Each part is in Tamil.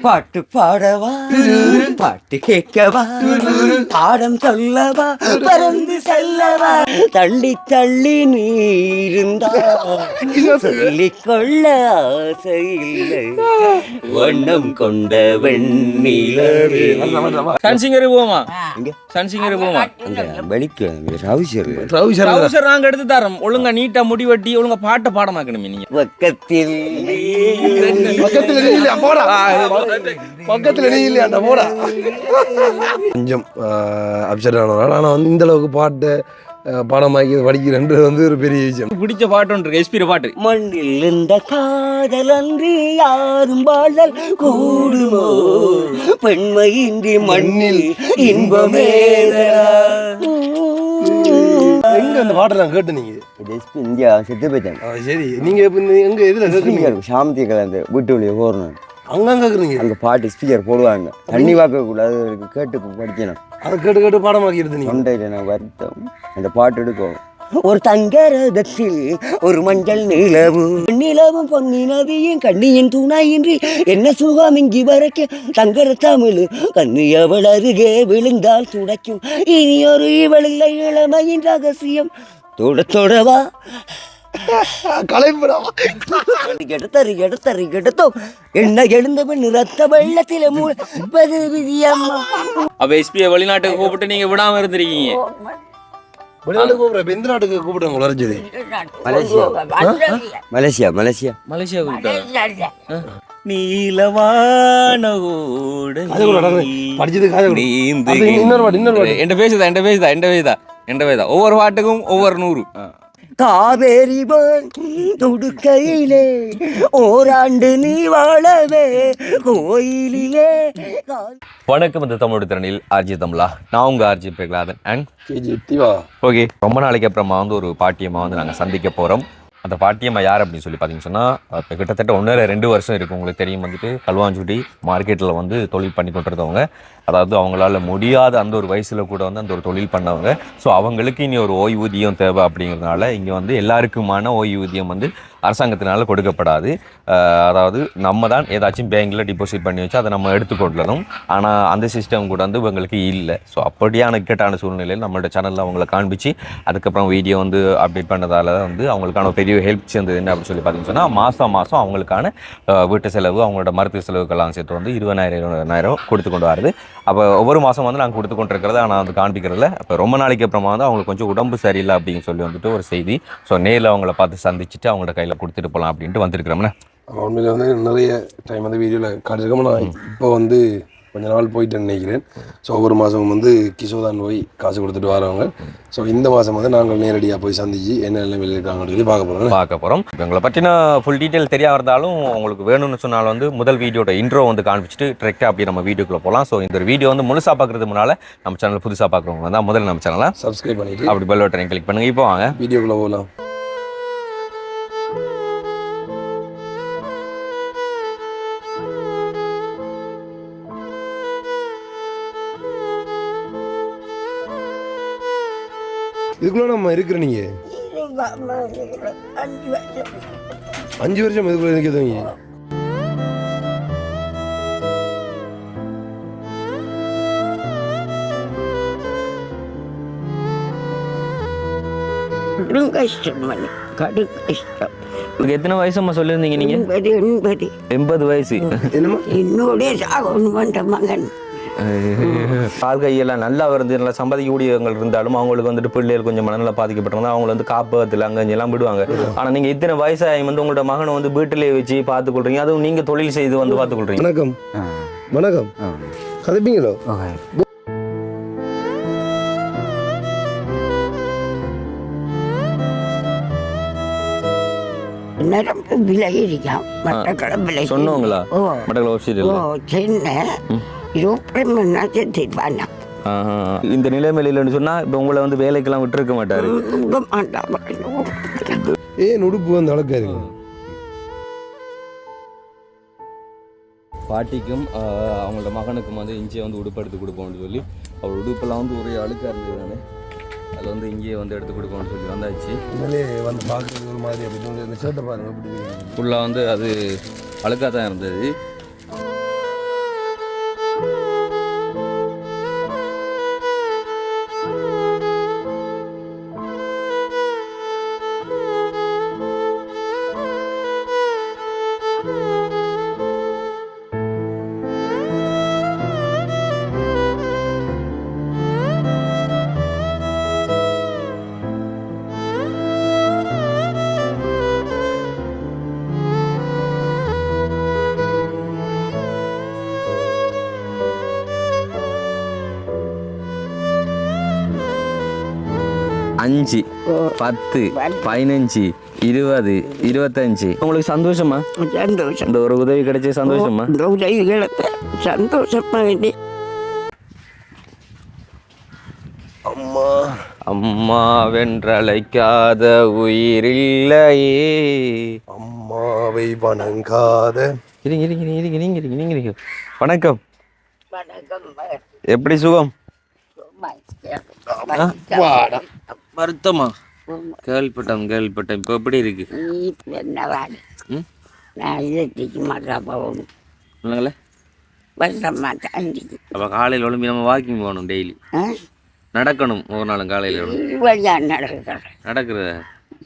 பாட்டு பாடவா பாட்டு கேட்கவா பாடம் சொல்லவா பறந்து செல்லவா தள்ளி தள்ளி நீ இருந்தா சொல்லிக்கொள்ள ஆசை இல்லை வண்ணம் கொண்ட வெண்ணிலவே. சன்சிங்கர் போமா சன்சிங்கர் போமா வெளிக்கு ரவுசர் ரவுசர் நாங்க எடுத்து தரோம். ஒழுங்கா நீட்டா முடி வெட்டி ஒழுங்கா பாட்டை பாடமாக்கணுமே நீங்க. பக்கத்தில் பக்கத்துல நீ இல்லையாண்டா போடா. கொஞ்சம் அப்செட் ஆனவரால் ஆனால் வந்து இந்த அளவுக்கு பாட்டு பாடமாக்கி படிக்கிறன்றது வந்து ஒரு பெரிய விஷயம். பிடிச்ச பாட்டு ஒன்று இருக்கு, எஸ்பி பாட்டு. மண்ணில் இந்த காதல் அன்றி யாரும் வாழல் கூடுமோ பெண்மையின்றி மண்ணில் இன்பமே. எங்க அந்த பாட்டை நான் கேட்டு நீங்க இந்தியா செத்து போயிட்டேன். சரி நீங்க எங்க எதுல சாமத்திய கலந்து வீட்டு வழியை போறணும் அங்கங்க இருக்கிறீங்க. அங்க பாட்டு ஸ்பீக்கர் போடுவாங்க, தண்ணி வாக்க கூடாது, கேட்டு படிக்கணும். அதை கேட்டு கேட்டு பாடமாக்கி எடுத்து தொண்டையில நான் வருத்தம் அந்த பாட்டு எடுக்கும். ஒரு தங்கரதத்தில் ஒரு மஞ்சள் நிலவும் பொன்னி நதியின் கண்ணியின் துணையின்றி என்ன சுகம் இங்கி வரைக்கும் தங்கர தமிழ் கண்ணியவள் அருகே விழுந்தால் துடைக்கும் இனி ஒரு இவளில்லை இளமையின் ரகசியம் தொட தொடவா என்ன எழுந்தவன் ரத்த வெள்ளத்தில மூழ்வது விதியம்மா. அப்ப எஸ்பியை வெளிநாட்டுக்கு கூப்பிட்டு நீங்க விடாம இருந்திருக்கீங்க. வெளிநாட்டுக்கு கூப்பிடுற எந்த நாட்டுக்கு கூப்பிடுறாங்க வளர்ச்சது? மலேசியா மலேசியா மலேசியா கூப்பிட்டா நீலவான ஒவ்வொரு பாட்டுக்கும் ஒவ்வொரு 100. காவேரி துடுக்கையிலே ஓராண்டு நீ வாழவே கோயிலிலே. வணக்கம், இந்த தமிழோட திறனில் ஆர்ஜி தமிழா. நான் உங்க ஆர்ஜி பிரகலாதன் அண்ட் ஓகே. ரொம்ப நாளைக்கு அப்புறமா வந்து ஒரு பாட்டியம்மா வந்து நாங்கள் சந்திக்க போகிறோம். அந்த பாட்டியம்மா யார் அப்படின்னு சொல்லி பார்த்தீங்கன்னு சொன்னால், இப்போ கிட்டத்தட்ட 1-2 வருஷம் இருக்குது. உங்களுக்கு தெரியும், வந்துட்டு களுவாஞ்சுடி மார்க்கெட்டில் வந்து தொழில் பண்ணி கொண்டிருந்தவங்க. அதாவது அவங்களால முடியாத அந்த ஒரு வயசில் கூட வந்து அந்த ஒரு தொழில் பண்ணவங்க. ஸோ அவங்களுக்கு இனி ஒரு ஓய்வூதியம் தேவை அப்படிங்கிறதுனால இங்கே வந்து எல்லாருக்குமான ஓய்வூதியம் வந்து அரசாங்கத்தினால கொடுக்கப்படாது. அதாவது நம்ம தான் ஏதாச்சும் பேங்கில் டிபாசிட் பண்ணி வச்சு அதை நம்ம எடுத்துக்கொள்ளணும். ஆனால் அந்த சிஸ்டம் கூட வந்து இவங்களுக்கு இல்லை. ஸோ அப்படியான இக்கட்டான சூழ்நிலையில் நம்மளோட சேனலில் அவங்களை காண்பிச்சு அதுக்கப்புறம் வீடியோ வந்து அப்டேட் பண்ணதால் வந்து அவங்களுக்கான பெரிய ஹெல்ப் சேர்ந்தது என்ன அப்படின்னு சொல்லி பார்த்தீங்கன்னு சொன்னால், மாதம் அவங்களுக்கான வீட்டு செலவு, அவங்களோட மருத்துவ செலவுக்கெல்லாம் சேர்த்து வந்து 20,000 கொடுத்து கொண்டு வருது. அப்போ ஒவ்வொரு மாதம் வந்து நாங்கள் கொடுத்து கொண்டிருக்கிறத ஆனால் வந்து காண்பிக்கிறதில்ல. அப்போ ரொம்ப நாளைக்கு அப்புறமா வந்து அவங்களுக்கு கொஞ்சம் உடம்பு சரியில்லை அப்படின்னு சொல்லி வந்துட்டு ஒரு செய்தி. ஸோ நேரில் அவங்கள பார்த்து சந்திச்சுட்டு அவங்களோட கையில் கொடுத்துட்டு போகலாம் அப்படின்ட்டு வந்துருக்கிறோம்னா. உண்மையில் வந்து நிறைய டைம் வந்து வீடியோவில் காட்டியிருக்கோம். நான் இப்போ வந்து கொஞ்ச நாள் போயிட்டேன்னு நினைக்கிறேன். ஸோ ஒவ்வொரு மாதமும் வந்து கிஷோதான் போய் காசு கொடுத்துட்டு வரவங்க. ஸோ இந்த மாதம் வந்து நாங்கள் நேரடியாக போய் சந்திச்சு என்ன நிலைமையில் இருக்காங்கன்னு சொல்லி பார்க்க போகிறோம். எங்களை பற்றின ஃபுல் டீட்டெயில் தெரியா இருந்தாலும் உங்களுக்கு வேணும்னு சொன்னாலும் வந்து முதல் வீடியோட இன்ட்ரோ வந்து காண்பிச்சுட்டு டிரெக்டாக அப்படி நம்ம வீடியோக்குள்ளே போகலாம். ஸோ இந்த வீடியோ வந்து முழுசாக பார்க்குறது முன்னால் நம்ம சேனல் புதுசாக பார்க்குறவங்க தான் முதல்ல நம்ம சேனலை சப்ஸ்கிரைப் பண்ணிவிட்டு அப்படி பெல் பட்டனை கிளிக் பண்ணுங்கள். இப்போ வாங்க வீடியோக்குள்ளே போகலாம். இதுக்குள்ள நம்ம இருக்கிற நீங்க 5 வருஷம் இதுக்குள்ள இருக்கிறீங்க. எத்தனை வயசுமா சொல்லியிருந்தீங்க நீங்க? 80 வயசு. கால் கையெல்லாம் நல்லா வந்து நல்லா சம்பாதிக்கக்கூடியவங்கள் இருந்தாலும் அவங்களுக்கு வந்துட்டு பிள்ளைகள் கொஞ்சம் மனநல பாதிக்கப்பட்டிருந்தா அவங்க வந்து காப்பகத்தில் அங்கெல்லாம் விடுவாங்க. ஆனால் நீங்கள் இத்தனை வயசாகி வந்து உங்களோட மகனை வந்து வீட்டிலே வச்சு பார்த்துக்கொள்றீங்க, அதுவும் நீங்கள் தொழில் செய்து வந்து பார்த்துக்கொள்றீங்க. வணக்கம் வணக்கம். கதைப்பீங்களோ? சொன்னோங்களா? இந்த நிலைமையில சொன்னா இப்ப உங்களை வந்து வேலைக்கெல்லாம் விட்டுருக்க மாட்டாரு. ஏன் உடுப்பு வந்து அழகாரு? பாட்டிக்கும் அவங்களோட மகனுக்கும் வந்து இஞ்சியை வந்து உடுப்பு எடுத்து கொடுப்போம்னு சொல்லி அவர் உடுப்பெல்லாம் வந்து ஒரே அழுக்கா இருந்தது தானே, அதில் வந்து இங்கேயே வந்து எடுத்து கொடுப்போம்னு சொல்லி வந்தாச்சு. வந்து பார்க்குறது ஒரு மாதிரி அப்படி ஷர்ட்டை பாருங்க, ஃபுல்லாக வந்து அது அழுக்காக தான் இருந்தது. 5 10 15 20 25 உங்களுக்கு சந்தோஷமா? சந்தோஷம். இந்த ஒரு உதவி கிடைச்ச சந்தோஷமா? இந்த உதவி கிடைத்த சந்தோஷமா வேண்டி. அம்மா அம்மா வென்றழைக்காத உயிரில்லையே. அம்மாவை வணங்காத. இருங்க. வணக்கம். வணக்கம். எப்படி சுகம்? வருத்தமா? கேள்விப்பட்டேன். இப்போ எப்படி இருக்கு? என்னவாடு நான் இதற்கு மாட்டா போகணும். சொல்லுங்களே. வருஷமா தாண்டிக்கு. அப்போ காலையில் ஒழும்பி நம்ம வாக்கிங் போகணும். டெய்லி நடக்கணும். ஒரு நாளும் காலையில் இருவழியா நடக்கிறேன். நடக்கிறத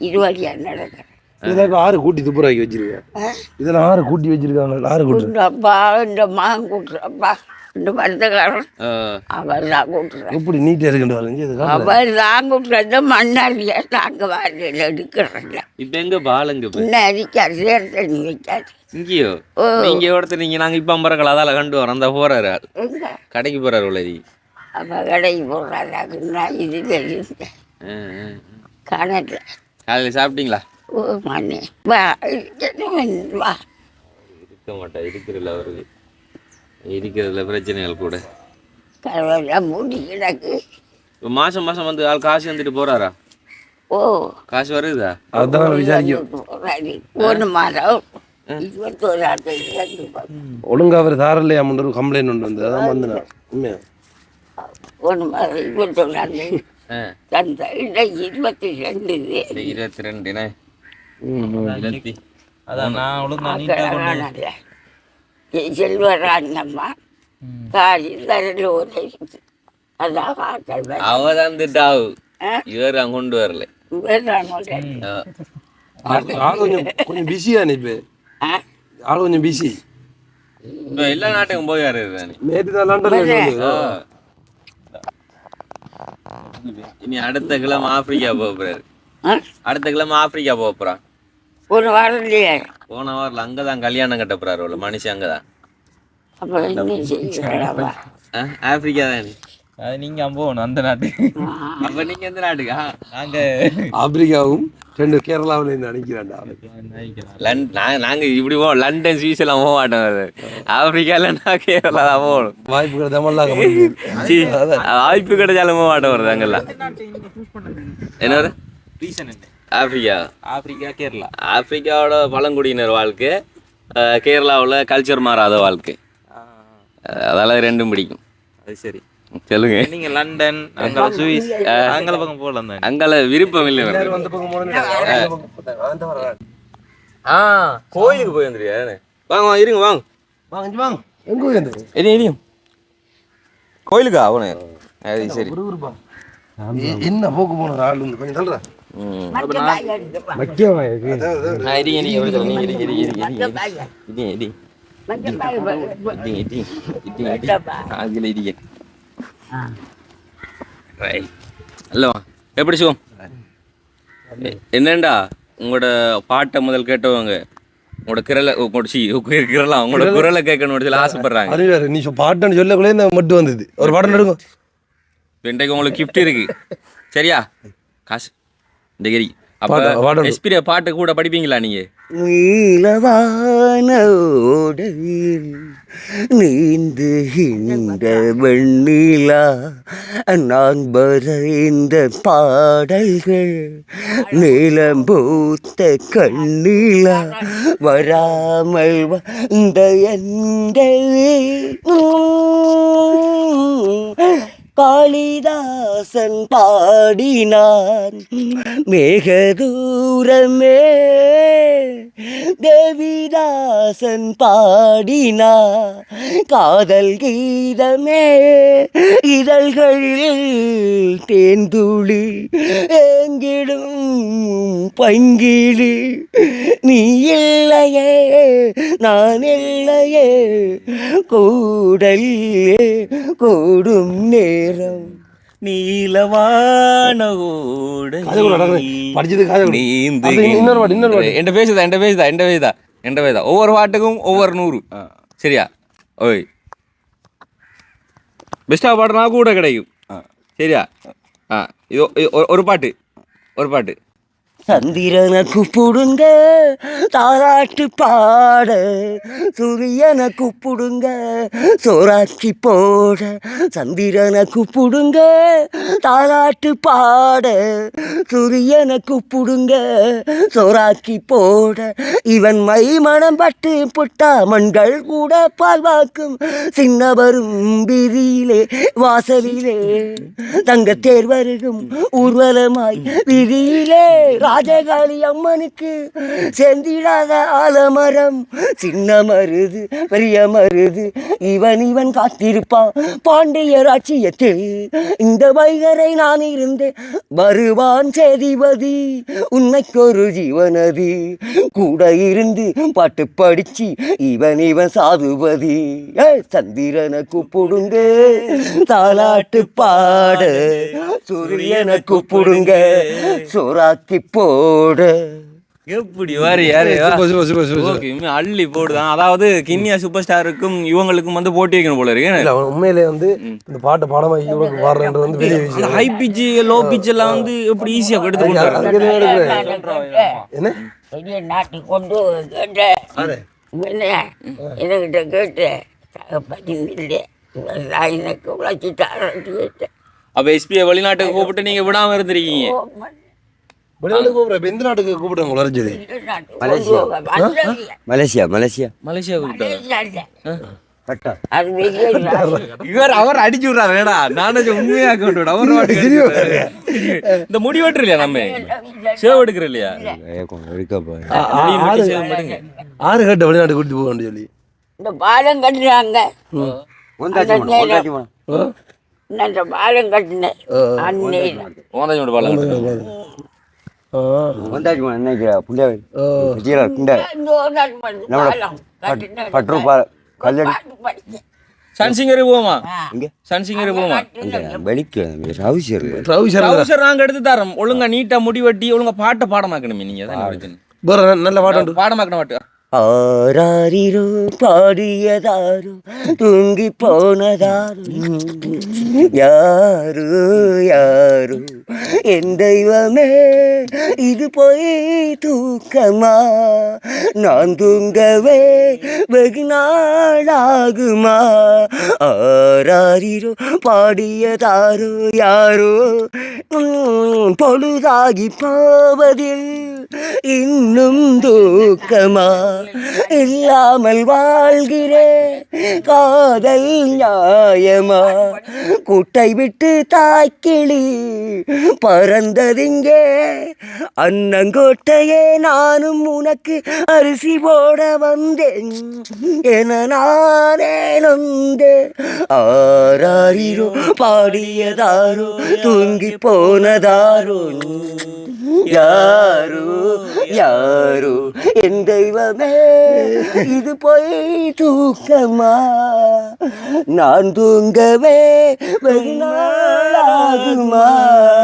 இருவழியா நடக்கிறேன். இதெல்லாம் 6 கூட்டி துப்புராக்கி வச்சிருக்கேன். இதெல்லாம் 6 கூட்டி வச்சிருக்காங்க. 6 கூட்டு. அப்பா இந்த மகன் கூட்டுறப்பா இந்த வருத்தக்காரன் அவர் தான் கூட்டுறேன். எப்படி நீட்டாக இருக்குன்னு அவர் தான் கூட்டுறது மண்ணாரியா நாங்கள் வாரியில் எடுக்கிறேன்ல. இப்போ எங்க பாலங்க இன்னும் அரிக்காது சேர் தண்ணி வைக்காது. இங்கேயோ இங்கே ஒருத்தர் நீங்கள் நாங்கள் இப்போ அம்பரங்கள் அதால் கண்டு வரோம். அந்த போகிறாரு எங்க கடைக்கு போகிறாரு உள்ளரி. அப்போ கடைக்கு போடுறாருன்னா இதில் இருந்தேன் கணக்கில். காலையில் சாப்பிட்டீங்களா? ஓ மண்ணே வா வா. இருக்க மாட்டா இருக்கிறதில்ல அவருக்கு. இருக்கிறதுல பிரச்சனைகள் கூட. கடவுளெல்லாம் மூடி கிடக்கு. இப்போ மாதம் வந்து ஆள் காசு வந்துட்டு போகிறாரா? ஓ காசு வருதா? அதுதான் விசாரிக்கும். ஒரு மாதம் 21 ஒழுங்கா அவர் தாரலையா ஒரு கம்ப்ளைண்ட் ஒன்று வந்து அதான் வந்து நான் உண்மையா ஒரு மாதம் 21 தந்த 22 22 அதான் நான் ஒழுங்கா செல்வராங்கம்மா காலி கரடு ஒரு அதான் வாக்கள் அவ தந்துட்டாவு. இவர் அங்க கொண்டு வரல. ஆள் கொஞ்சம் பிஸியா இப்போ ஆள் கொஞ்சம் பிஸி. இப்போ எல்லா நாட்டுக்கும் போய் வர்றது. நேற்று தான் லண்டன்ல. இனி அடுத்த கிழமை ஆப்பிரிக்கா போக போறாரு. அடுத்த கிழமை ஆப்பிரிக்கா போக போறான். ஒரு வாரம் இல்லையா? போன வாரில் அங்கதான் கல்யாணம் கட்ட போறாரு. உள்ள மனுஷன் அங்கதான். அப்போ என்ன செய்யறாப்பா? ஆப்பிரிக்கா தானே. அது நீங்க போகணும் அந்த நாட்டுக்கு. அப்ப நீங்க எந்த நாட்டுக்கா? நாங்க ஆப்பிரிக்காவும் 2 கேரளாவில் இருந்து அனுப்பிக்கிறாண்டா. நாங்க இப்படி போவோம். லண்டன் ஸ்வீஸ் எல்லாம் போக மாட்டோம். ஆப்பிரிக்கால நான் கேரளா தான் போகணும். வாய்ப்பு கிடைத்தாமல்லாம் வாய்ப்பு கிடைச்சாலும் போக மாட்டோம். வருது அங்கெல்லாம் என்ன வருது? ரீசன் என்ன? ஆப்பிரிக்கா கேரளா. ஆப்பிரிக்காவோட பழங்குடியினர் வாழ்க்கை, கேரளாவில் கல்ச்சர் மாறாத வாழ்க்கை. அதெல்லாம் ரெண்டும் பிடிக்கும். அது சரி. சொல்லுங்க. நீங்க லண்டன் அங்கே சுவிஸ் அங்கே பக்கம் போகலாம் தான். அங்கே விருப்பம் இல்லை. கோயிலுக்கு போய் வந்துருக்கியா? வாங்க இருங்க வாங்க. எங்க போய் எரியும் கோயிலுக்கா அவனு? அது சரி. என்ன போக்கு போன ஆள் கொஞ்சம் தள்ளுறா. எப்படி சுகம்? என்னண்டா உங்களோட பாட்டை முதல் கேட்டவங்க உங்களோட குரலை கேட்கணும் ஆசைப்படுறாங்க. அது வேற நீ பாட்டுன்னு சொல்லக்குள்ளே மட்டும் வந்தது ஒரு பாடம் எடுங்க. இன்றைக்கு உங்களுக்கு கிஃப்ட் இருக்கு. சரியா? காசு இந்த கரி. அப்போ எஸ்பிரிய பாட்டு கூட படிப்பீங்களா நீங்க? நீலவானோடையில் நீந்துகின்ற வெண்ணிலா நான் வரைந்த பாடல்கள் நீலம் பூத்த கண்ணிலா வராமல் வந்த எந்த காளிதாசன் பாடினான் மேகதூரமே தேவிதாசன் பாடினான் காதல் கீதமே இதழ்களில் தேன்துளி ஏங்கிடும் பங்கிலி நீ இல்லையே நான் இல்லையே கூடல்லே கூடும் நேரம் நீலவான ஒவ்வொரு பாட்டுக்கும் ஒவ்வொரு 100. சரியா? ஓய் பெஸ்டா பாடுனா கூட கிடைக்கும். சரியா? இது ஒரு பாட்டு ஒரு பாட்டு. சந்திரனை கூப்பிடுங்க தாராட்டு பாட, சூரியனை கூப்பிடுங்க சோறாக்கி போட. சந்திரனை கூப்பிடுங்க தாராட்டு பாட, சூரியனை கூப்பிடுங்க சோறாக்கி போட. இவன் மை மனம் பட்டு புட்டா மண்கள் கூட பால்வாக்கும். சின்னவரும் வீதியிலே வாசலிலே தங்க தேர்வருகும் ஊர்வலமாய் வீதியிலே. ராஜகாளி அம்மனுக்கு செந்திடாத ஆலமரம், சின்ன மருது பெரிய மருது இவன் காத்திருப்பான் பாண்டிய ராட்சியத்தில். இந்த வைகரை நான் இருந்தேன் வருவான் சேதிபதி, உன்னைக்கு ஒரு ஜீவனதி கூட இருந்து பாட்டு படிச்சு இவன் சாதுபதி. சந்திரனை கூப்பிடுங்க தாலாட்டு பாட, சூரியனை கூப்பிடுங்க சோறாக்கி போட. எப்படி வாரி யாரு அள்ளி போடுதான். அதாவது கிண்ணியா சூப்பர் ஸ்டாருக்கும் இவங்களுக்கும் வந்து போட்டி வைக்கணும் போல இருக்கு. உண்மையிலே வந்து இந்த பாட்டு பாடமா இவங்களுக்கு பாடுறது வந்து பெரிய விஷயம். ஹை பிச் லோ பிச் எல்லாம் வந்து எப்படி ஈஸியா எடுத்து என்ன பெரிய நாட்டு கொண்டு என்கிட்ட கேட்டு பதிவில்லை எனக்கு உழைச்சிட்டாரன்னு கேட்டேன். அப்ப எஸ்பியை வெளிநாட்டுக்கு கூப்பிட்டு நீங்க விடாம இருந்திருக்கீங்க. வெளிநாட்டுக்கு கூப்பிடுற எந்த நாட்டுக்கு கூப்பிடுங்க வளர்ச்சது? மலேசியா மலேசியா மலேசியா கூப்பிட்டாங்க. இவர் அவர் அடிச்சு விடுறாரு. வேடா நானும் உண்மையா கொண்டு அவர் இந்த முடி வெட்டுற இல்லையா, நம்ம சேவ் எடுக்கிற இல்லையா, ஆறு கட்ட வெளிநாட்டு கூட்டிட்டு போக சொல்லி இந்த பாலம் கட்டுறாங்க. இந்த பாலம் கட்டினேன் சன்சிங்கர் போமா, சன்சிங்கர் போமா. நாங்க எடுத்து தரோம். ஒழுங்கா நீட்டா முடி வெட்டி ஒழுங்கா பாட்டை பாடமாக்கணுமே. நீங்க நல்ல பாட்டு பாடமாக்கணும் பாட்டு. ஆராரிரோ பாடியதாரோ தூங்கி போனதாரோ யாரு யாரு என் தெய்வமே இது போய் தூக்கமா, நான் தூங்கவே வெகு நாளாகுமா. ஆராரிரோ பாடியதாரோ யாரோ பொழுதாகி போவதில் இன்னும் தூக்கமா, இல்லாமல் வாழ்கிறேன் காதல் நியாயமா. கூட்டை விட்டு தாய்க்கிளி பறந்ததிங்கே, அன்னங்கோட்டையே நானும் உனக்கு அரிசி போட வந்தேன் என நானே நொந்தே. ஆராரிரோ பாடியதாரோ தூங்கி போனதாரோ யாரோ யாரோ என் தெய்வமே இது போய் தூக்கமா, நான் தூங்கவே வெகு நாளாகுமா.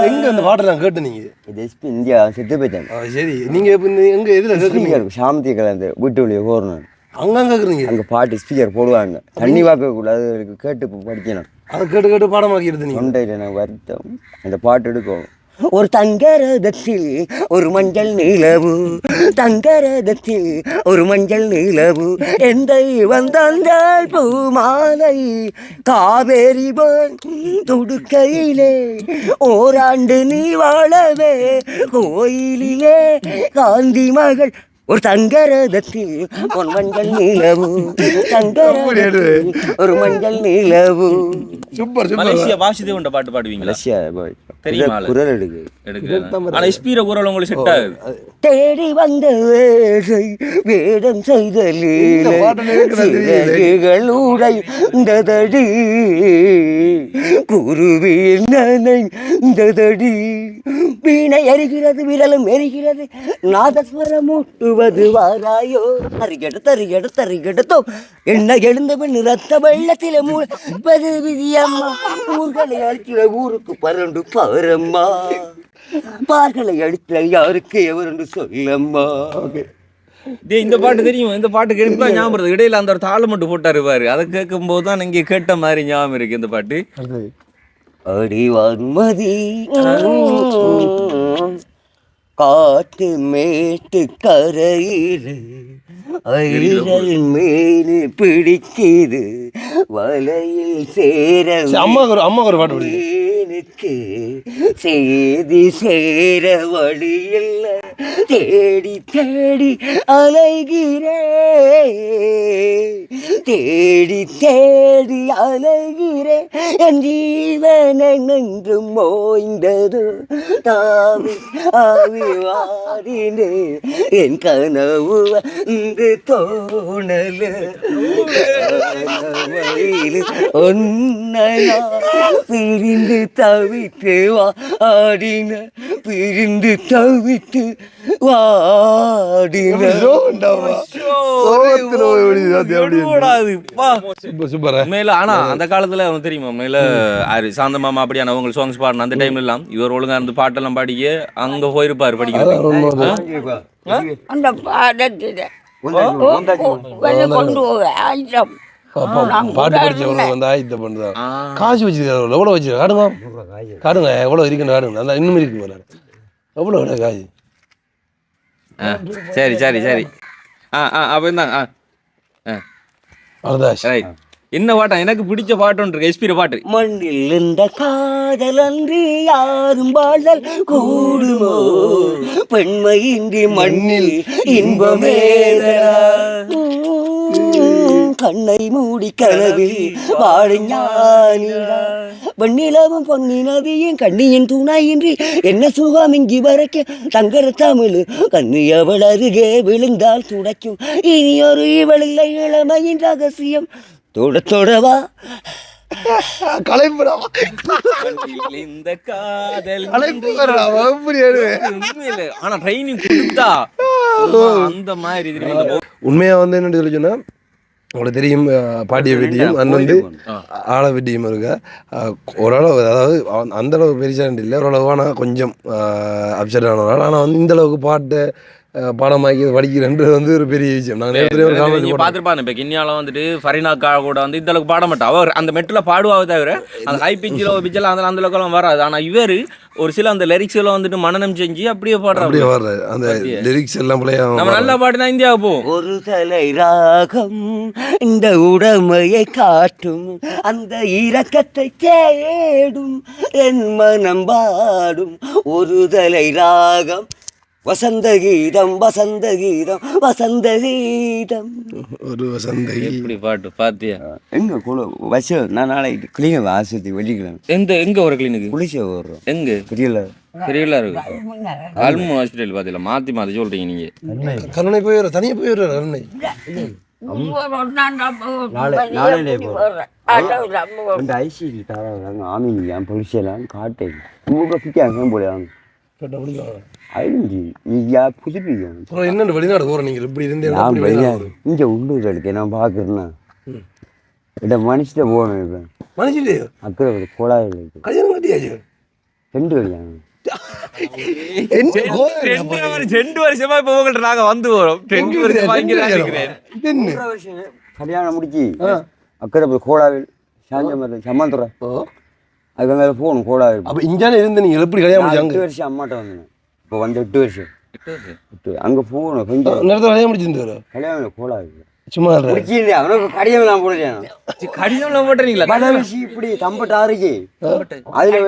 எங்க அந்த பாட்டை நான் கேட்டு நீங்க எஸ்பி இந்தியா செத்து போயிட்டாங்க. சரி நீங்க எங்க எதுல கேட்குறீங்க? சாமத்தி கலந்து வீட்டு வழியை போறணும் அங்க கேட்குறீங்க. அங்கே பாட்டு ஸ்பீக்கர் போடுவாங்க, தண்ணி வாக்க கூடாது கேட்டு படிக்கணும். அதை கேட்டு கேட்டு பாடமாக்கி எடுத்து தொண்டையில் எனக்கு வருத்தம். அந்த பாட்டு எடுக்கும். ஒரு தங்கரதத்தில் ஒரு மஞ்சள் நிலவு, தங்கரதத்தில் ஒரு மஞ்சள் நிலவு, எந்த வந்தால் பூமாலை காவேரி துடுக்கையிலே ஓராண்டு நீ வாழவே கோயிலிலே காந்தி மகள். ஒரு தங்கரதத்தில் ஒரு மஞ்சள் நிலவு, தங்கரதத்தில் ஒரு மஞ்சள் நிலவு. Super super. மலேசியா வாசுதேவன் பாட்டு பாடுவீங்க? மலேசியா தெரியுமா? குரல் எடுக்கு. ஆனா எஸ்பிர குரல் உங்களுக்கு செட் ஆகுது. தேடி வந்த வேலை வேடம் செய்த லீலைகள் உடைந்ததடி, குருவின் நனைந்ததடி, வீணை எரிகிறது விரலும் எரிகிறது, நாதஸ்வரம் ஊட்டுவது வாராயோ. தரிகெடு தரிகெடு தரிகெடுத்தோ என்ன எழுந்தவன் ரத்த வெள்ளத்தில மூழ்வது விதியம்மா. ஊர்களை அழிக்கிற ஊருக்கு பரண்டு பாரம்மா, பார்களை அழித்த யாருக்கு எவர் என்று சொல்லம்மா. இந்த பாட்டு தெரியும். இந்த பாட்டு கேட்பா ஞாபகம் இடையில அந்த ஒரு தாளம் மட்டும் போட்டாரு பாரு. அதை கேட்கும் போதுதான் இங்க கேட்ட மாதிரி ஞாபகம் இருக்கு இந்த பாட்டு. அடி வான்மதி காட்டு மேட்டு கரையில் ஐரல் மேலே பிடிக்குது வலையில் சேர அம்மா ஒரு பாட்டு பிடிக்கும். எனக்கு சேதி சேர வழியில் தேடி தேடி அலைகிறே தேடி தேடி அலைகிறே என் ஜீவனை நின்று மோய்ந்தது தாவி ஆவி வாடினே என் கனவு வந்து தோணல ஒன்னையா பிரிந்து தவித்து வாடின பிரிந்து தவித்து வாடின மேல ஆனா அந்த காலத்துல அவனுக்கு தெரியுமா மேல சாந்த மாமா அப்படியான அவங்க சாங்ஸ் பாடின அந்த டைம்ல எல்லாம் இவர் ஒழுங்கா இருந்து பாட்டெல்லாம் பாடிக்க அங்க போயிருப்பாரு படிக்கிறது அந்த பாடத்தில் கொண்டு போக ஆயிரம் பாட்டு படிச்சவங்க வந்து ஆயத்தை பண்ணுறாங்க. காசு வச்சிருக்காரு, எவ்வளோ வச்சிருக்காரு காடுங்க காடுங்க எவ்வளோ இருக்குன்னு காடுங்க நல்லா இன்னும் இருக்கு எவ்வளோ காசு. சரி சரி சரி அப்ப இருந்தாங்க அவ்வளோதான். என்ன பாட்டா எனக்கு பிடிச்ச பாட்டு இருக்கு எஸ்பிர பாட்டு. மண்ணில் இந்த காதல் அன்றி யாரும் பாடல் கூடுமோ பெண்மையின்றி மண்ணில் இன்பமேதா கண்ணை மூடி கனவில் வாழிஞானிடா வெண்ணிலவும் பொன்னி நதியின் கண்ணியின் துணையின்றி என்ன சுகம் இங்கி வரைக்க தங்கர தமிழ் கண்ணியவள் அருகே விழுந்தால் துடைக்கும் இனி ஒரு இவளில்லை இளமையின் ரகசியம் தொட தொடவா கலைப்புறாவா இந்த காதல் ஆனா ட்ரைனிங் கொடுத்தா அந்த மாதிரி உண்மையா வந்து என்ன சொல்லி சொன்னா உங்களுக்கு தெரியும் பாட்டிய வெட்டியும் அண்ட் வந்து ஆள வெட்டியும் இருக்கா ஓரளவு அதாவது அந்த அளவுக்கு பெருசாக இல்லை ஓரளவான கொஞ்சம் அப்செட் ஆனவரால் ஆனால் வந்து இந்த அளவுக்கு பாட்டை பாடமாக்கி படிக்கிறன்றது வந்து ஒரு பெரிய விஷயம். நாங்கள் பார்த்துருப்பாங்க இப்போ கிண்ணியால வந்துட்டு ஃபரினாக்கா கூட வந்து இந்த அளவுக்கு பாட மாட்டோம். அவர் அந்த மெட்டில் பாடுவாவே தவிர அந்த ஹை பிச்செல்லாம் அந்த அளவுக்குலாம் வராது. ஆனால் இவர் ஒரு சில அந்த லிரிக்ஸ் எல்லாம் வந்துட்டு மனநம் செஞ்சு அப்படியே பாடுறாரு. அந்த லிரிக்ஸ் எல்லாம் நம்ம நல்லா பாடினா இந்தியாவுக்கு போவோம். ஒரு தலை ராகம் இந்த உடமையை காட்டும் அந்த இரக்கத்தை தேடும் என் மனம் பாடும் ஒரு தலை ராகம் வசந்த கீதம் வசந்த கீதம் வசந்த கீதம் ஒரு வசந்த எப்படி பாட்டு பாத்தியா எங்க வச்ச நான் நாளைக்கு கிளினிக் ஆஸ்பத்திரி வெள்ளிக்கிழமை எங்க ஒரு கிளினிக் குளிச்ச வர்றோம் எங்க தெரியல தெரியல இருக்கு அல்மு ஹாஸ்பிட்டல் பாத்தீங்களா மாத்தி சொல்றீங்க நீங்க. கருணை போய் வர தனியா போய் வர கருணை ஐசிடி தராங்க ஆமீனியா பொலிசியெல்லாம் காட்டேன் பிடிக்காங்க போல புதுப்பிக்கும் என்ன வெளிநாடு போகிறோம் நீங்கள் இப்படி இருந்தேன் இங்கே உள்ளூர் இருக்கு நான் பார்க்குறேன்னா இட மனுஷிட்ட போகணும் இப்போ மனுஷிட்டே அக்கறை கோளாறு கல்யாணம் கட்டியாச்சு 2 கல்யாணம் 2 வருஷமா இப்போ உங்கள்கிட்ட நாங்கள் வந்து வரோம் 2 வருஷம் கல்யாணம் முடிச்சு அக்கறை கோளாவில் சம்மந்துறேன் அதுக்கு அங்கே போகணும் கோளாறு. அப்போ இங்கே இருந்து நீங்கள் எப்படி கல்யாணம் 8 வருஷம் அம்மாட்ட வந்தேன். இப்போ வந்து 8 வருஷம் அங்கே போகணும் கொஞ்சம் நேரத்தில் கல்யாணம் முடிச்சிருந்தாரு கல்யாணம் கோளாறு சும்மா அவனுக்கு கடிதம்லாம் போடுறேன் கடிதம்லாம் போட்டுறீங்களா படவசி இப்படி தம்பட்டாருக்கு அதில்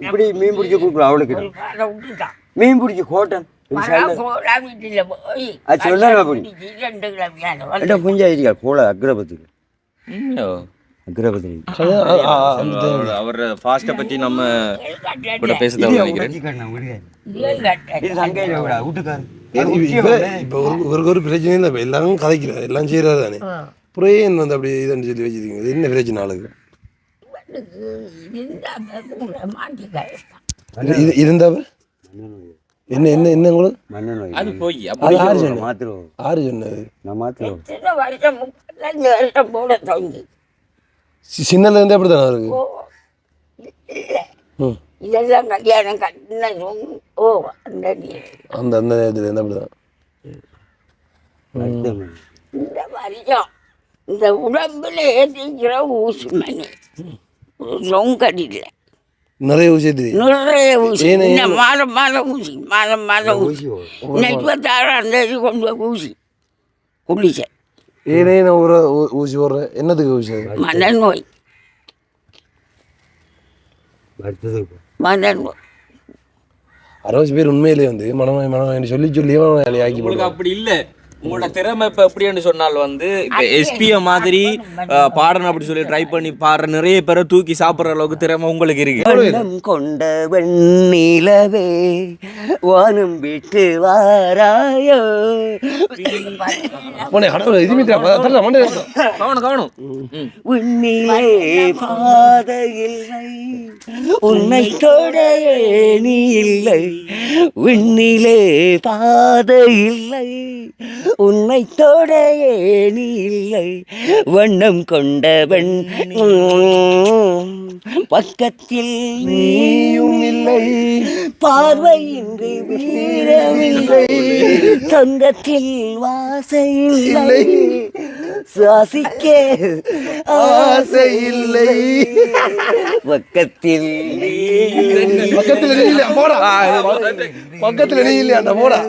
இப்படி மீன் பிடிச்சி கூப்பிடுவோம் அவளுக்கு மீன் பிடிச்சி கோட்டன் அது சொல்ல அப்படி புஞ்சாயிருக்கா கோளை அக்ரபத்துக்கு அக்ரபத்தி அவர் ஃபாஸ்ட்டை பற்றி நம்ம கூட பேச நினைக்கிறேன். இப்போ ஒரு பிரச்சனையும் இல்லை. எல்லாம் கதைக்கிறது எல்லாம் செய்யறது தானே புறையன் வந்து அப்படி இதுன்னு சொல்லி வச்சுருக்கீங்க. என்ன பிரச்சனை ஆளுக்கு இருந்தா என்ன என்ன என்ன உங்களுக்கு அது போய் யாரு சொன்னது நான் மாத்திரம் சின்னல இருந்து அப்படி தானே இருக்கு. இதெல்லாம் கல்யாணம் கட்டினதும் அந்த அந்த நேரத்தில் இருந்து அப்படிதான் இந்த வருஷம் இந்த உடம்புல ஏற்றிக்கிற ஊசுமணி ரொங்கடியில் நிறைய ஊசி தெரியும். நிறைய ஊசி இந்த மாதம் ஊசி மாதம் ஊசி இன்னைக்கு 26ஆம் தேதி கொண்டு போய் ஊசி குளிச்சேன். ஏனே நான் ஒரு ஊசி போடுறேன். என்னத்துக்கு ஊசி அது? மனநோய் மனநோய் 60 பேர் உண்மையிலேயே வந்து மனநோய் சொல்லி மனநோயாளி ஆக்கி போடுவாங்க. அப்படி இல்ல உங்களோட திறமை இப்ப எப்படின்னு சொன்னால் வந்து இப்ப எஸ்பிய மாதிரி பாடணும் அப்படி சொல்லி ட்ரை பண்ணி பாடுற நிறைய பேரை தூக்கி சாப்பிடுற அளவுக்கு திறமை உங்களுக்கு இருக்கு. வண்ணம் கொண்ட வெண்ணிலவே வானம் விட்டு வாராயோ. கவனம் உன்னிலே பாதையில்லை உன்னை தொட ஏணி இல்லை. உன்னிலே பாதையில்லை உன்னை தொட ஏணி இல்லை. வண்ணம் கொண்டவன் பக்கத்தில் நீயும் இல்லை. பார்வையின்றி வீரமில்லை. சொந்தத்தில் வாசையில்லை. சுவாசிக்க ஆசையில்லை. பக்கத்தில் பக்கத்துல நீ இல்லையாண்டா போடா.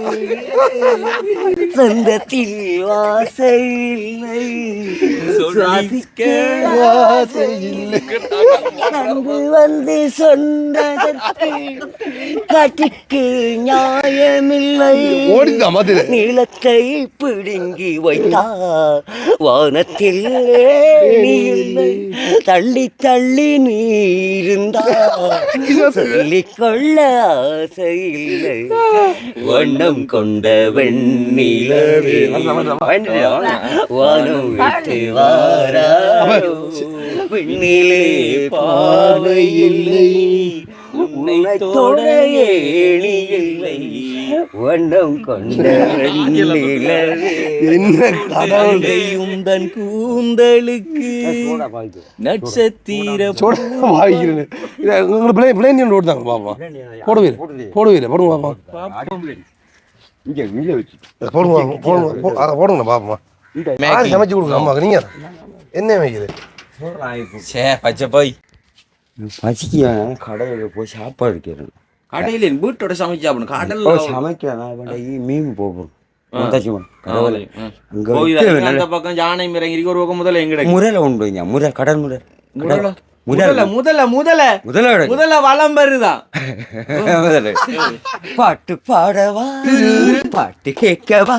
சொந்தத்தில் வாசையில்லை. சுவாசிக்க ஆசையில்லை. அங்கு வந்து சொன்னதற்கு காட்டுக்கு நியாயமில்லை. நீளத்தை பிடுங்கி வைத்தார் வானத்தில் ஏணி இல்லை. தள்ளி தள்ளி நீருந்தார் சொல்லிக்கொள்ள ஆசையில்லை. வண்ணம் கொண்ட வெண்ணிலவே வானம் விட்டு வாராயோ. விண்ணிலே பார்வையில்லை உன்னை தொட ஏணி இல்லை. வண்ணம் கொண்ட வெண்ணிலவே உந்தன் கூந்தலுக்கு நட்சத்திர போடுங்க பாப்பா. சமைச்சு கொடுங்க அம்மாக்கு. நீங்க என்ன வைக்குது பச்சை போய் பசிக்க கடையில் போய் சாப்பாடு கேட்கணும். கடையில வீட்டோட சமைச்சு சாப்பிடணும். கடல்ல சமைக்கிறேன் மீன் போகும். அந்த பக்கம் யானை மிரங்கி ஒரு பக்கம் முதல்ல எங்க முறையில உண்டு வைங்க. முறை கடல் முறை முதல்ல வளம் வருதான். பாட்டு பாடவா பாட்டு கேட்கவா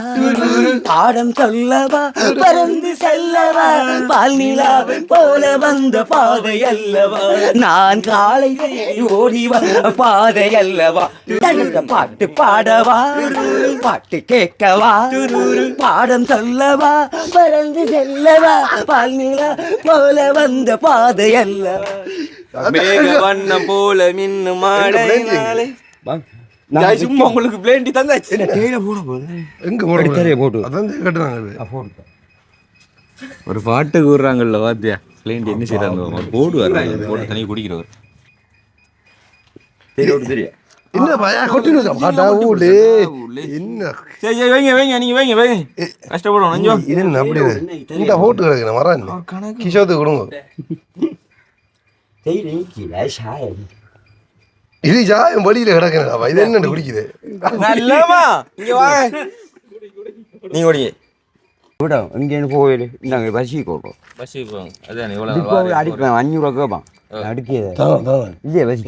பாடம் சொல்லவா பறந்து செல்லவா பால் நிலா போல வந்த பாதை அல்லவா நான் காலை ஓடி வந்த பாதை அல்லவா. பாட்டு பாடவா பாட்டு கேட்கவா பாடம் சொல்லவா பறந்து செல்லவா பால் நிலா போல வந்த பாதை அல்லவா. வண்ணம் போல மின்னு மாடைனாலே சும்மா உங்களுக்கு பிளேண்டி தந்தாச்சு. ஒரு பாட்டு கூடுறாங்கல்ல வாத்தியா பிளேண்டி என்ன செய்யறாங்க போடு வர்றாங்க போட்டு தண்ணி குடிக்கிறவர் தெரியும். கஷ்டப்படுவோம் இது சாயம் வழியில கிடக்குறா. இது என்ன குடிக்குது? நீங்க ஓடிங்க இங்கே கோயில் நாங்கள் பசி கொடுப்போம். அடிப்பேன் 500 கேட்பான் அடிக்க.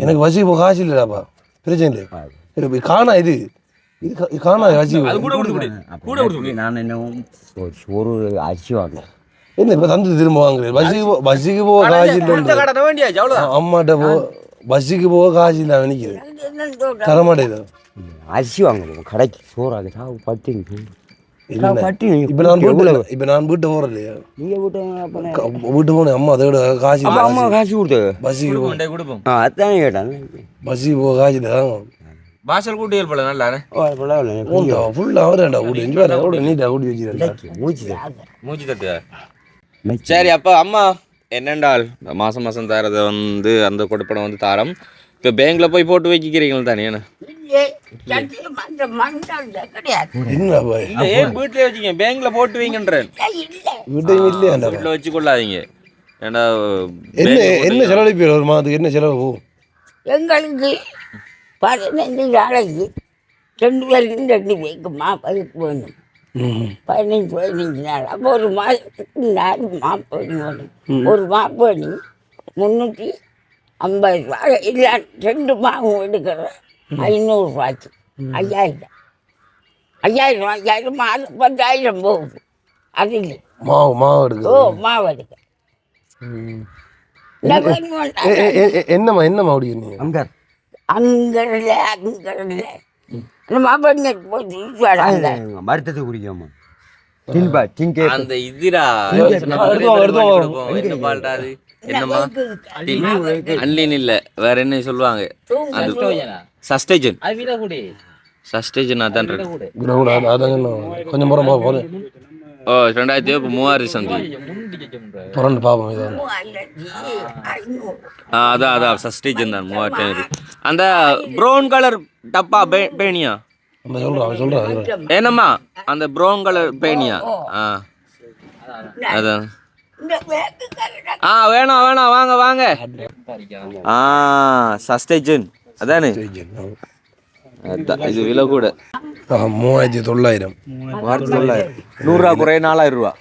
எனக்கு பசி போக காசு இல்லைடாப்பா. பிரச்சனை இல்லை. காணா இது இது காணா காசி. நான் என்ன ஒரு அரிசி வாங்கலாம். என்ன இப்ப தந்து திரும்ப வாங்குறேன். பஸ்ஸுக்கு போக காசு இல்லை. அம்மாட்ட பஸ்ஸுக்கு போக காசு இல்லை நினைக்கிறேன். தரமாட்டேது. அரிசி வாங்கணும் கடைக்கு சோறாக சாவு பட்டினி. இப்ப நான் வீட்டு போறேன் இல்லையா? நீங்க வீட்டு போனேன். அம்மா அதோட காசு அம்மா காசு கொடுத்து பஸ்ஸுக்கு கொடுப்போம். அதானே கேட்டாங்க. பஸ்ஸுக்கு போக காசு இல்லை. வாசல் கூட்டி ஏற்பட நல்லா ஃபுல்லா அவரேண்டா கூட்டி நீட்டா கூட்டி வச்சுருக்கேன். மூச்சு தட்டு. சரி அப்போ அம்மா என்னென்றால் மாதம் மாதம் தரதை வந்து அந்த கொடுப்படம் வந்து தாரம் இப்போ பேங்க்ல போய் போட்டு வைக்கிறீங்களா தானே? வீட்டிலே வச்சுக்க பேங்க்ல போட்டு வைங்கன்றேன். வீட்டில் வச்சு கொள்ளாதீங்க. ஏன்னா என்ன செலவழிப்பீங்க ஒரு மாதத்துக்கு? என்ன செலவு? எங்களுக்கு 15 நாளைக்கு 2 பேருக்கு 2 பேருக்குமா பருப்பு வேணும். 15 நாள். அப்போ ஒரு மாதத்துக்கு 4 மாப்பணி வேணும். ஒரு மாப்பணி 350 ரூபா. இல்லை 2 மாவும் எடுக்கிற 500 ரூபாய்க்கு 5000. 5000 மாதம் 10,000 போகுது. அது இல்லை. மாவு எடுக்க. ஓ மாவு எடுக்க. என்ன மாவு நீங்க? அங்கரில் அந்த மாப்பண்ணி போய் மருத்துவத்தை குடிக்காம அந்த இதுடா என்ன பால்டாது என்னம்மா அன்லின் இல்ல வேற என்ன சொல்லுவாங்க சஸ்டேஜன் சஸ்டேஜன் அதான் கொஞ்சம் முறை போகிறேன். ஓ 2030 சந்தி புரண்டு பாப்போம் இதான். அதான் சஸ்டேஜன் தான் 3000. அந்த ப்ரௌன் கலர் டப்பா பேனியா சொல்கிறேன் என்னம்மா அந்த ப்ரௌன் கலர் பேனியா அதான் வேணாம் வாங்க வாங்க சஸ்டேஜன் அதானே இது விலை கூட 3900. 100 ரூபா குறைய 4000 ரூபா.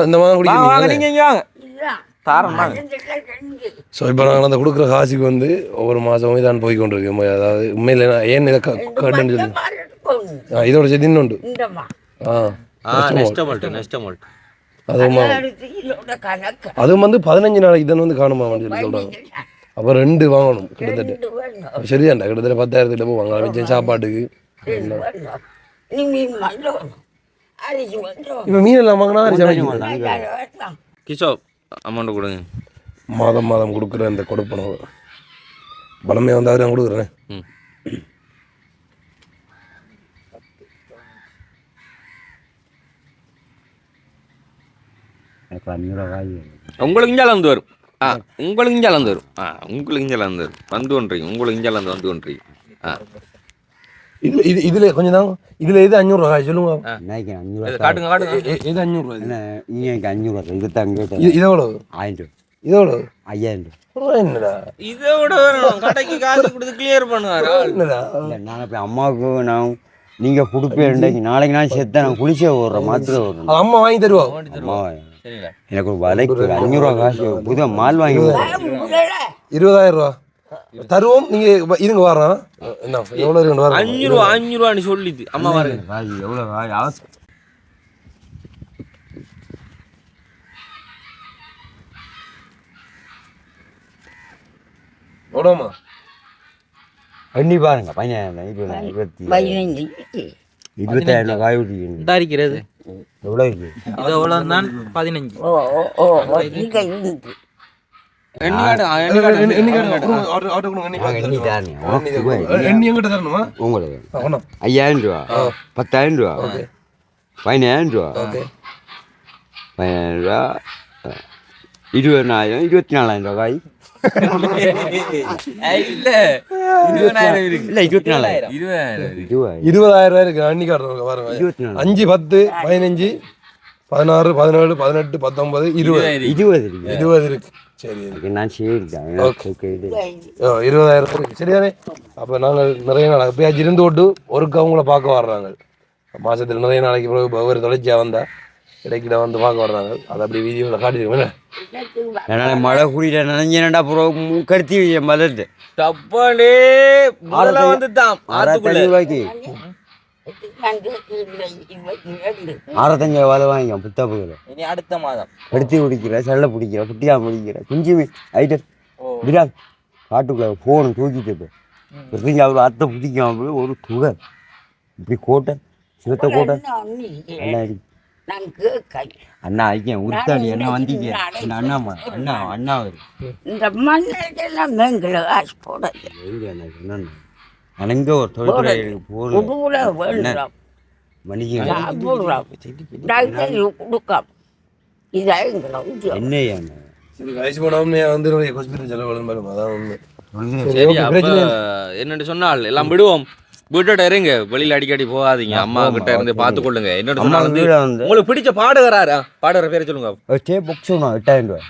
இந்த மாதிரி குடிக்கிறீங்க. நீங்க இங்க வாங்க தாரம் வாங்க. ஸோ இப்போ நாங்கள் அந்த கொடுக்குற காசுக்கு வந்து ஒவ்வொரு மாதமும் இதான் போய் கொண்டிருக்கோம். அதாவது உண்மையில் ஏன் இதை கேட்டுன்னு சொல்லி இதோட சேர்த்து இன்னொன்று அதுவும் வந்து 15 நாளைக்கு தான் வந்து காணுமா சொல்லி சொல்கிறாங்க. அப்போ 2 வாங்கணும் கிட்டத்தட்ட. சரிதாண்டா, கிட்டத்தட்ட 10,000 போவாங்க வச்சு சாப்பாட்டுக்கு. இப்போ மீன் எல்லாம் வாங்கினா கிஷோ அமௌண்ட் கொடுங்க. மாதம் கொடுக்குற இந்த கொடுப்பனவு பணமே வந்தால் நான் கொடுக்குறேன். உங்களுக்கு இஞ்சால வந்து வரும். உங்களுக்கு இஞ்சால வந்து வரும். உங்களுக்கு இஞ்சால வந்து வரும். வந்து ஒன்றீங்க உங்களுக்கு இஞ்சால வந்து ஒன்றீங்க. இதுல கொஞ்சம் தான் இதுல இது 500 ரூபாய் சொல்லுங்க. காட்டுங்க இது 500 ரூபாய். இங்கே 500 இது தங்க இது எவ்வளோ? 1000. இது எவ்வளோ? 5000. என்னடா இதோட கடைக்கு காசு கொடுத்து கிளியர் பண்ணுவாரா? என்னடா நான் அப்படி அம்மாவுக்கு நான் நீங்கள் கொடுப்பேன். நாளைக்கு நான் செத்த நான் குளிச்சே ஓடுற மாத்திரை ஓடுறேன். அம்மா வாங்கி தருவோம். அம்மா எனக்கு ஒரு வலைக்கு 500 ரூபா காசு புது மால் வாங்கி 20,000 ரூபா தருவோம். நீங்க இருங்க வரோம். என்ன எவ்வளோ இருக்கு? 5 ரூபான்னு சொல்லிது அம்மா வரேன். எவ்வளோ எவ்வளோமா எண்ணி பாருங்க. 15 20,000 காய் விட்டு எவ்வளோ இருக்கு? இது எவ்வளவு தான் 15. எங்கிட்ட தரணுமா? உங்களுக்கு 5,000 ரூபா 10,000 ரூபா 15,000 ரூபா 15,000 ரூபா 20,000 24,000 ரூபா காய் இல்ல 24,000 20,000 இருக்கு. அன்னைக்கு பாருங்க 5 10 15 16 17 18 19 20 இருக்கு. சரி நான் சரி 20,000 இருக்கு. சரிதானே? அப்போ நாங்கள் நிறைய நாள் எப்பயாச்சும் இருந்து விட்டு ஒருக்கு அவங்கள பார்க்க வர்றாங்க. மாதத்தில் நிறைய நாளைக்கு பிறகு ஒவ்வொரு தொலைச்சியாக வந்தால் இடைக்கிட வந்து பார்க்க வர்றாங்க. அதை அப்படி வீடியோவில் காட்டிருக்கோம். என்னால மழை குடியில நினைஞ்சேன்டா அப்புறம் கருத்தி மலர்ந்து தப்பாண்டே வந்து தான் 65 ரூபாய்க்கு 65 வேலை வாங்கிக்கோ புத்தாப்புகளை. இனி அடுத்த மாதம் கடுத்தி குடிக்கிற செல்ல பிடிக்கிற குட்டியா பிடிக்கிற குஞ்சு ஐட்டம் விராட் காட்டுக்குள்ள போகணும் தூக்கிட்டு போய் அவ்வளோ அத்தை பிடிக்காம ஒரு துகர் இப்படி கோட்டை சிவத்த கோட்டை அண்ணா ஐக்கியம் உருத்தாடி என்ன வந்தீங்க அண்ணா அண்ணா இந்த மண்ணெல்லாம் மேங்கில் காசு போட அனங்க ஒரு தொழில்துறை போகணும் மணிக்கு கொடுக்காம இதான் எங்களை என்ன சரி வயசு போனோம்னே வந்து ஹாஸ்பிட்டல் செலவு வரும். அதான் ஒன்று சரி. அப்ப என்னன்னு சொன்னால் எல்லாம் விடுவோம். வீட்டோட இருங்க, வெளியில அடிக்கடி போகாதீங்க. அம்மா கிட்ட இருந்து பார்த்து கொள்ளுங்க. என்னோட உங்களுக்கு பிடிச்ச பாடகராரா? பாடகர பேரை சொல்லுங்க. புக் சொன்னோம் 8,000 ரூபாய்.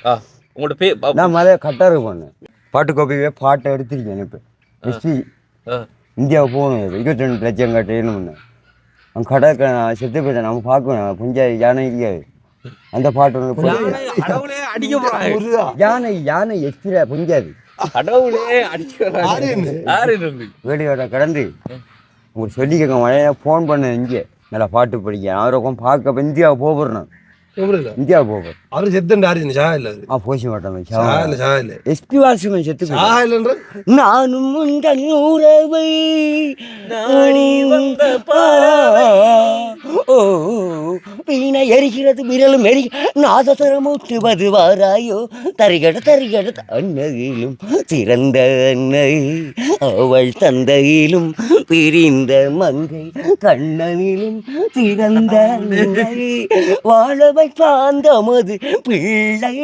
உங்களோட பேர் நான் மத கட்டாரு பண்ணேன் பாட்டு கோப்பிவே பாட்டை எடுத்துருக்கேன். இப்போ ஹிஸ்ட்ரி இந்தியாவுக்கு போகணும் 22 லட்சம் கட்டணும்னு அவன் கடற்க செத்து போயிட்டான் நம்ம பார்க்கணும் கொஞ்சம் யானை இருக்காது அந்த பாட்டு ஒன்று கடவுளே அடிக்க போறாங்க யானை எஸ்பிரா புரிஞ்சாது கடவுளே அடிக்கிறாரு வேலையோட கடந்து உங்களுக்கு சொல்லிக்கங்க மழையா ஃபோன் பண்ண இங்கே நல்லா பாட்டு படிக்க அவருக்கும் பார்க்க இந்தியாவுக்கு போகிறேன் இந்தியா போகிறேன் அவரு செத்துண்டு ஆறு ஷா இல்லை போச்சு மாட்டோம் ஷா இல்லை எஸ்பி வாசிமன் செத்து ஷா இல்லைன்ற நானும் உங்கள் உறவை நாடி வந்த ஓ வீணை எரிகிறது விரலும் நாதஸ்வரம் ஊற்றுவது வாராயோ தரிகட அன்னையிலும் சிறந்த அன்னை அவள் தந்தையிலும் பிரிந்த மங்கை கண்ணனிலும் சிறந்த அன்னை வாழ வைப்பான் தமது பிள்ளை